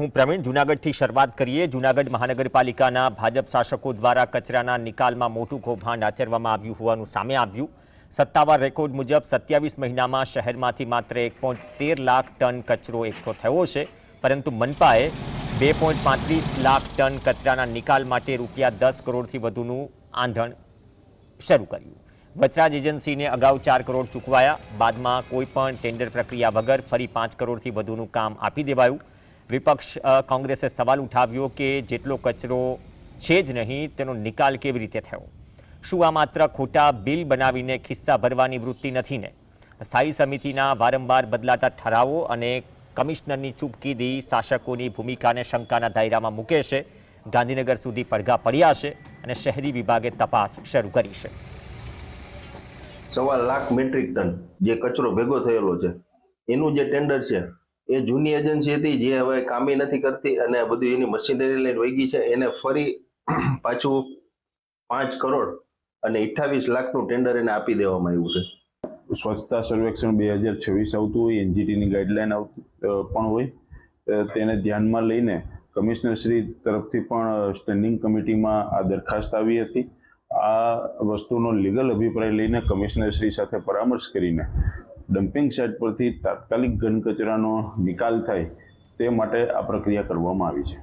હું પ્રવીણ, જૂનાગઢથી શરૂઆત કરીએ। જૂનાગઢ મહાનગરપાલિકાના ભાજપ શાસકો દ્વારા કચરાના નિકાલમાં મોટું કૌભાંડ આચરવામાં આવ્યું હોવાનું સામે આવ્યું। સત્તાવાર રેકોર્ડ મુજબ 27 મહિનામાં શહેરમાંથી માત્ર 1.13 લાખ ટન કચરો એકઠો થયો છે, પરંતુ મનપાએ 2.35 લાખ ટન કચરાના નિકાલ માટે રૂપિયા 10 કરોડથી વધુનું આંધણ શરૂ કર્યું। વચરાજ એજન્સીને અગાઉ 4 કરોડ ચૂકવાયા, બાદમાં કોઈપણ ટેન્ડર પ્રક્રિયા વગર ફરી 5 કરોડથી વધુનું કામ આપી દેવાયું। વિપક્ષ કોંગ્રેસે સવાલ ઉઠાવ્યો કે જેટલો કચરો છે જ નહીં તેનો નિકાલ કેવી રીતે થયો? શું આ માત્ર ખોટા બિલ બનાવીને ખિસ્સા ભરવાની વૃત્તિ નથી ને? સ્થાયી સમિતિના વારંવાર બદલાતા ઠરાવો અને કમિશનરની ચૂપકીદી શાસકોની ભૂમિકાને શંકાના દાયરામાં મૂકે છે। ગાંધીનગર સુધી પડઘા પડ્યા છે અને શહેરી વિભાગે તપાસ શરૂ કરી છે। 1.25 લાખ મેટ્રિક ટન જે કચરો ભેગો થયેલો છે એનું જે ટેન્ડર છે એ જૂની એજન્સી હતી જે હવે કામી નથી કરતી અને બધું એની મશીનરી લઈને વહી ગઈ છે। એને ફરી પાછું 5 કરોડ અને 28 લાખનું ટેન્ડર એને આપી દેવામાં આવ્યું છે। સ્વચ્છતા સર્વેક્ષણ 2026 આવતું હોય, એનજીટીની ગાઈડલાઈન પણ હોય, તેને ધ્યાનમાં લઈને કમિશનરશ્રી તરફથી પણ સ્ટેન્ડિંગ કમિટીમાં આ દરખાસ્ત આવી હતી। આ વસ્તુનો લીગલ અભિપ્રાય લઈને કમિશનરશ્રી સાથે પરામર્શ કરીને ડમ્પિંગ સાઇટ પરથી તાત્કાલિક ઘન કચરાનો નિકાલ થાય તે માટે આ પ્રક્રિયા કરવામાં આવી છે।